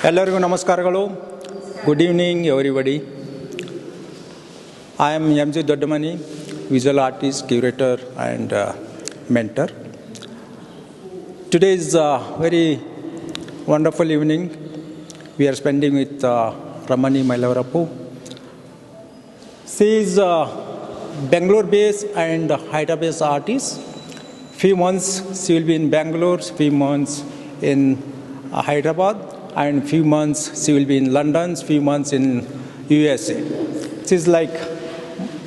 ಎಲ್ಲರಿಗೂ ನಮಸ್ಕಾರಗಳು. Good evening, everybody. I am M.G. Doddamani, visual artist, curator, and mentor. Today is a very wonderful evening. We are spending with Ramani Mylavarapu. She is a Bangalore-based and Hyderabad-based artist. Few months she will be in Bangalore, few months in Hyderabad, and few months she will be in London, few months in USA. She's like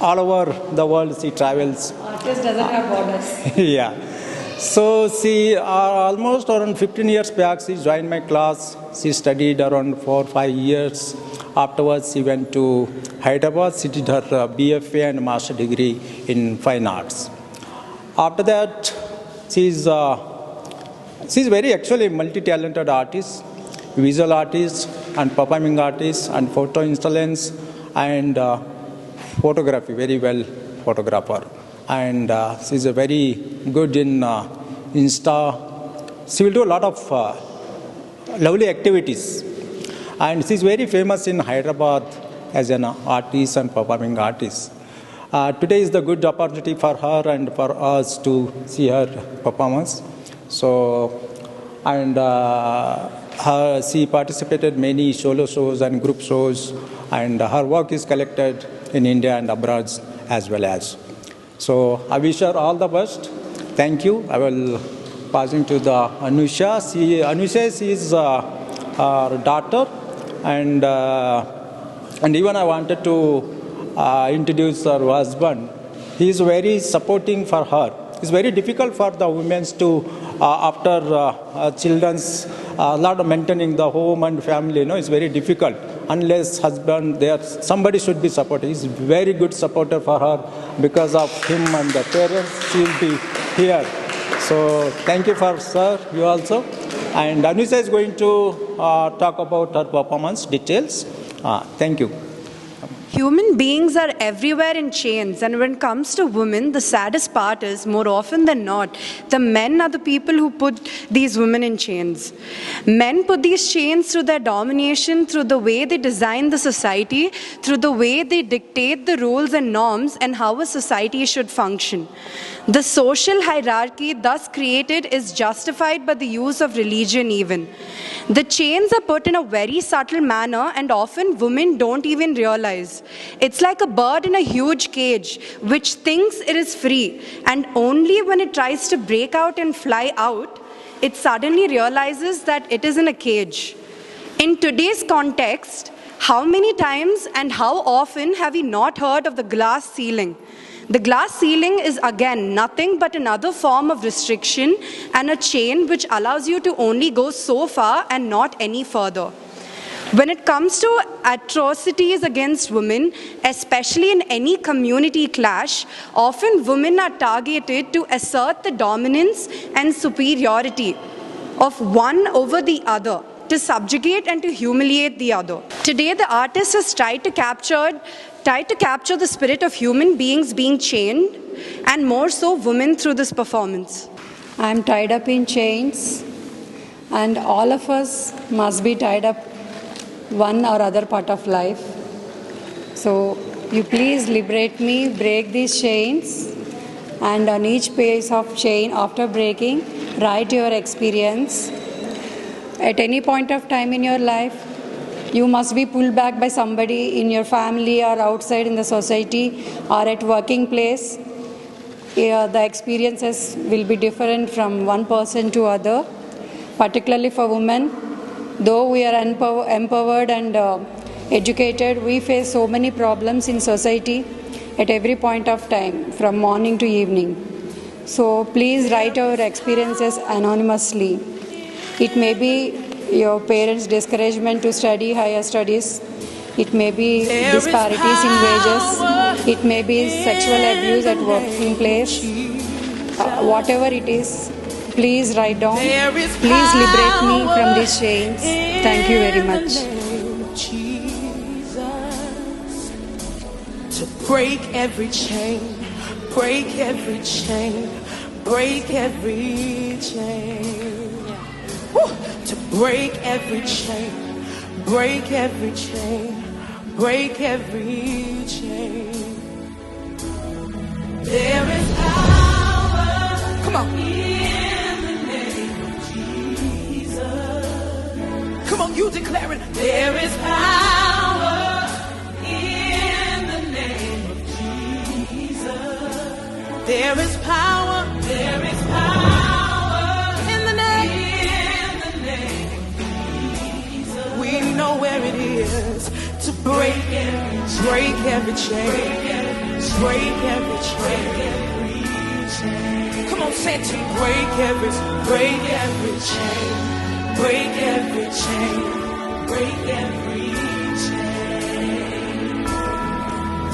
all over the world she travels. Artist doesn't have borders. Yeah. So she almost around 15 years back she joined my class. She studied around 4-5 years. Afterwards she went to Hyderabad. She did her BFA and master degree in fine arts. After that she's very actually multi-talented artist, visual artist and performing artist and photo installants and photography, very well photographer. And she's a very good in Insta. She will do a lot of lovely activities. And she's very famous in Hyderabad as an artist and performing artist. Today is the good opportunity for her and for us to see her performance. So, and she participated many solo shows and group shows, and her work is collected in India and abroad as well as. So I wish her all the best. Thank you. I will passing to the Anusha. Anusha is her daughter, and even I wanted to introduce her husband. He is very supporting for her. It's very difficult for the women to after children's lot of maintaining the home and family. It's very difficult unless husband there. Somebody should be supported. He's very good supporter for her. Because of him and the parents, she will be here. So thank you for sir, you also. And Anusha is going to talk about her performance details. Thank you. Human beings are everywhere in chains, and when it comes to women, the saddest part is, more often than not, the men are the people who put these women in chains. Men put these chains through their domination, through the way they design the society, through the way they dictate the rules and norms and how a society should function. The social hierarchy thus created is justified by the use of religion even. The chains are put in a very subtle manner, and often women don't even realize. It's like a bird in a huge cage which thinks it is free, and only when it tries to break out and fly out, it suddenly realizes that it is in a cage. In today's context, how many times and how often have we not heard of the glass ceiling? The glass ceiling is again nothing but another form of restriction and a chain which allows you to only go so far and not any further. When it comes to atrocities against women, especially in any community clash, often women are targeted to assert the dominance and superiority of one over the other, to subjugate and to humiliate the other. Today, the artist has tried to capture the spirit of human beings being chained, and more so women, through this performance. I am tied up in chains, and all of us must be tied up one or other part of life. So you please liberate me, break these chains, and on each piece of chain after breaking, write your experience. At any point of time in your life, you must be pulled back by somebody in your family or outside in the society or at working place. The experiences will be different from one person to other, particularly for women. Though we are empowered and educated, we face so many problems in society at every point of time, from morning to evening. So please write your experiences anonymously. It may be your parents' discouragement to study higher studies. It may be disparities in wages. It may be sexual abuse at working place. Whatever it is, please write down. Please liberate me from these chains. Thank you very much. To break every chain, break every chain, break every chain. To break every chain, break every chain, break every chain. There is power. Come on. In the name of Jesus. Come on, you declare it. There is power in the name of Jesus. There is power. There is power in the name of Jesus. We know where it is to break every chain. Break every chain. Come on, say it to me. Break every chain. Break every chain. Break every chain.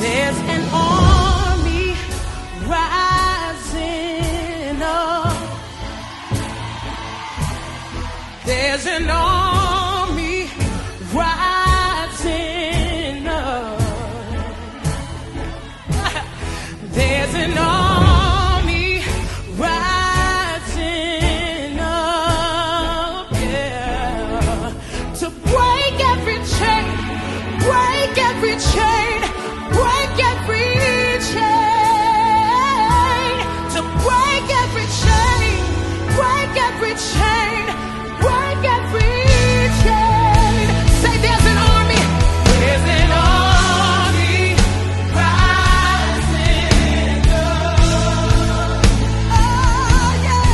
There's an army rising up. There's an army rising up. There's an army rising up, yeah, to break every chain, break every chain, break every chain, to break every chain, break every chain, break every chain. Say there's an army, there's an army rising up. Oh yeah,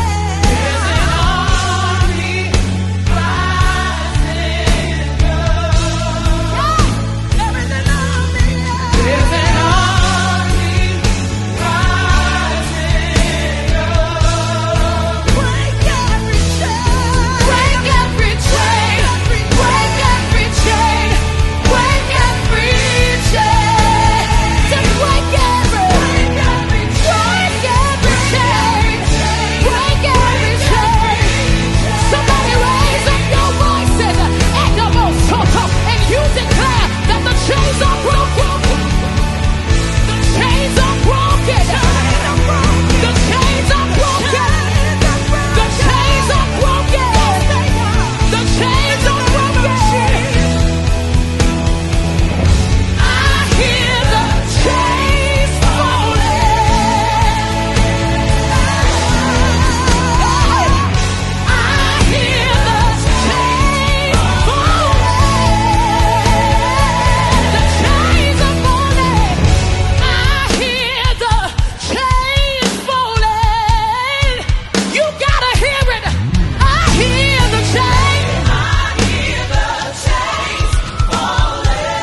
there's an army rising up. Yeah, there is an army. There's an army rising up. Break every chain, break every chain, break every chain, break every chain, to break every chain, break every chain. Somebody raise up your voices and the most and you declare that the chains are broken. The chains are broken. The chains are broken. The chains are broken. The chains are broken. I hear the chains falling. I hear the chains falling. The chains are falling. I hear the chains falling. You gotta hear it. I hear the chains. I hear the chains falling.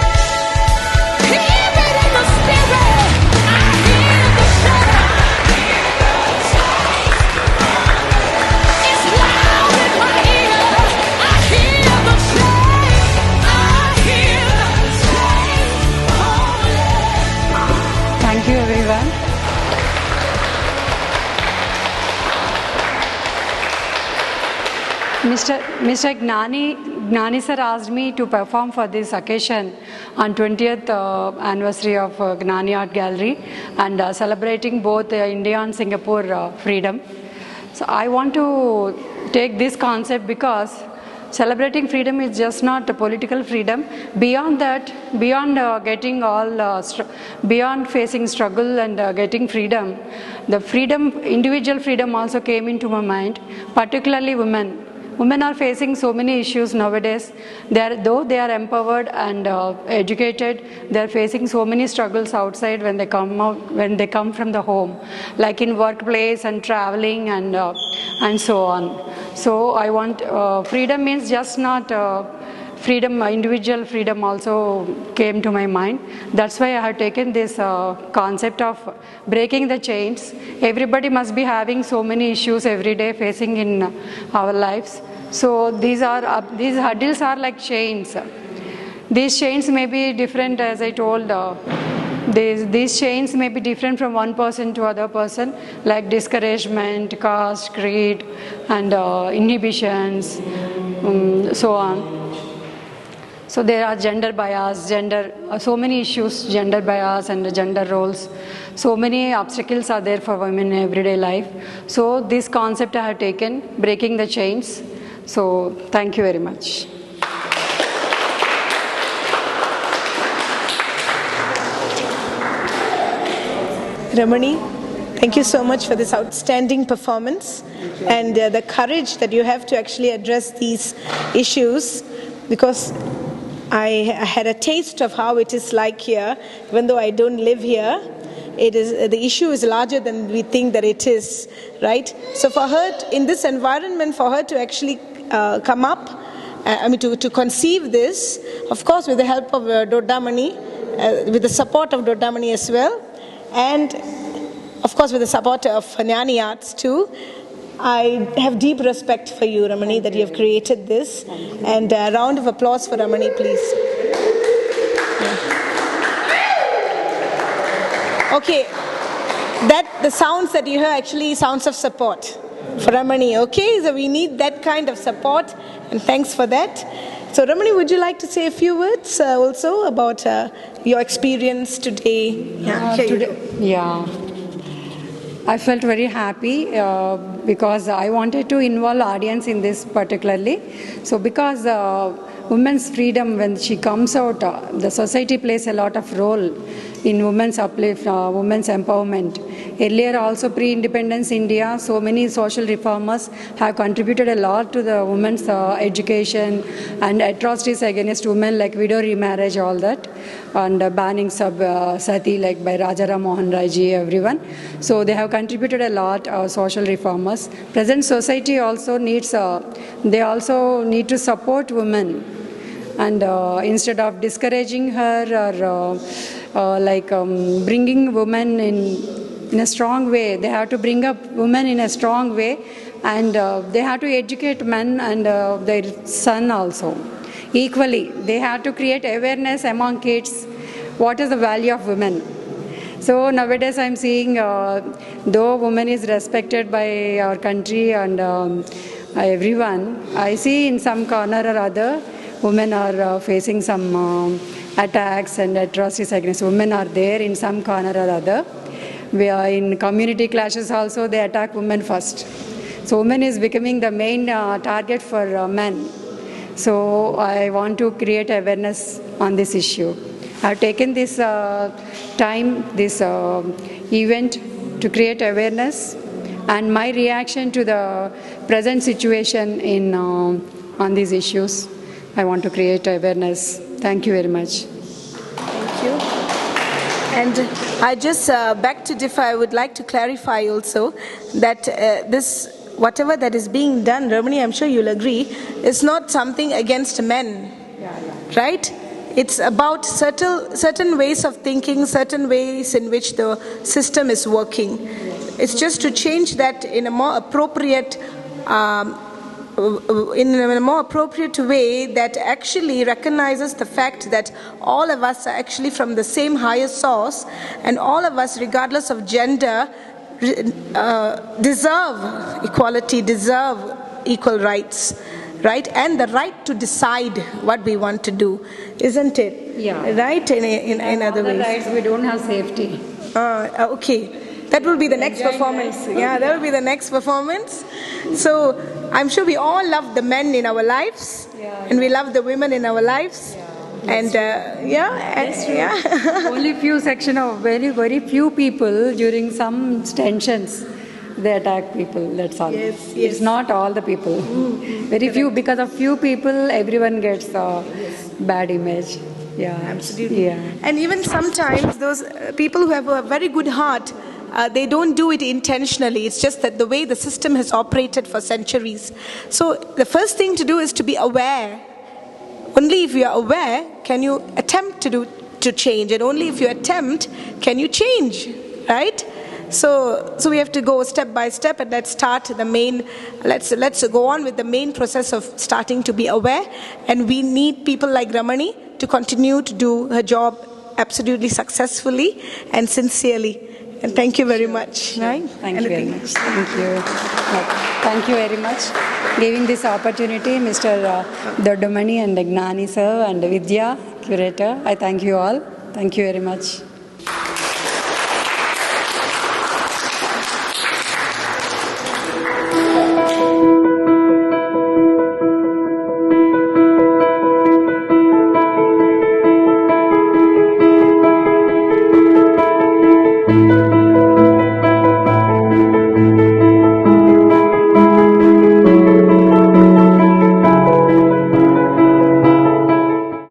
Hear it in the spirit. I hear the chains. It's loud in my ear. I hear the chains. I hear the chains falling. Thank you, everyone. Mr. Gnani sir asked me to perform for this occasion on 20th anniversary of Gnani Art Gallery and celebrating both India and Singapore freedom. So I want to take this concept because celebrating freedom is just not a political freedom. Beyond that, beyond getting all, beyond facing struggle and getting freedom, the freedom, individual freedom also came into my mind, particularly women. Women are facing so many issues nowadays. Though they are empowered and educated, they are facing so many struggles outside when they come out, when they come from the home, like in workplace and traveling and so on. So I want freedom means just not freedom, individual freedom also came to my mind. That's why I have taken this concept of breaking the chains. Everybody must be having so many issues every day facing in our lives. So these hurdles are like chains. These chains may be different, as I told. These chains may be different from one person to other person, like discouragement, caste, creed, and inhibitions, so on. So there are gender bias, so many issues, gender bias and gender roles. So many obstacles are there for women in everyday life. So this concept I have taken, breaking the chains. So thank you very much. Ramani, thank you so much for this outstanding performance and the courage that you have to actually address these issues, because I had a taste of how it is like here, even though I don't live here. The issue is larger than we think that it is, right? So for her, in this environment, for her to actually come up, to conceive this, of course with the help of Dodamani, with the support of Dodamani as well, and of course with the support of Gnani Arts too. I have deep respect for you, Ramani, that you have created this. And a round of applause for Ramani, please. Yeah. Okay, the sounds that you hear actually sounds of support for Ramani, okay? So we need that kind of support, and thanks for that. So Ramani, would you like to say a few words also about your experience today? Yeah. I felt very happy because I wanted to involve audience in this particularly. So because women's freedom, when she comes out, the society plays a lot of role in women's uplift, women's empowerment. Earlier also pre-independence India, so many social reformers have contributed a lot to the women's education and atrocities against women like widow remarriage, all that, and banning sati like by Rajaram Mohan Rai ji, everyone. So they have contributed a lot, social reformers. Present society also needs, they also need to support women. And instead of discouraging her or bringing women in a strong way, they have to bring up women in a strong way, and they have to educate men and their son also. Equally, they have to create awareness among kids, what is the value of women. So nowadays I'm seeing, though woman is respected by our country and everyone, I see in some corner or other, women are facing some attacks and atrocities against women are there in some corner or other. We are in community clashes also, they attack women first. So women is becoming the main target for men. So I want to create awareness on this issue. I have taken this time, this event to create awareness, and my reaction to the present situation on these issues. I want to create awareness. Thank you very much. Thank you. And I just back to differ, I would like to clarify also that this, whatever that is being done, Ramani, I'm sure you'll agree, is not something against men, right? It's about certain ways of thinking, certain ways in which the system is working. It's just to change that in a more appropriate way that actually recognizes the fact that all of us are actually from the same higher source, and all of us, regardless of gender, deserve equality, deserve equal rights, right? And the right to decide what we want to do, isn't it? Yeah. Right? In other ways. Rights, we don't have safety. Okay. That will be the next performance. Yeah, that will be the next performance. So I'm sure we all love the men in our lives, and we love the women in our lives. And Only few section of very few people during some tensions they attack people. That's all. Yes. It's not all the people. Very few, because of few people, everyone gets a bad image. Yeah, absolutely. Yeah. And even sometimes those people who have a very good heart, they don't do it intentionally. It's just that the way the system has operated for centuries. So the first thing to do is to be aware. Only if you are aware can you attempt to change, and only if you attempt can you change, right? So we have to go step by step, and let's start the main. Let's go on with the main process of starting to be aware, and we need people like Ramani to continue to do her job absolutely successfully and sincerely. And thank you very much. Right? Thank you very much. Thank you. Thank you very much. Giving this opportunity, Mr. Dodamani and Gnani sir and Vidhya, curator. I thank you all. Thank you very much.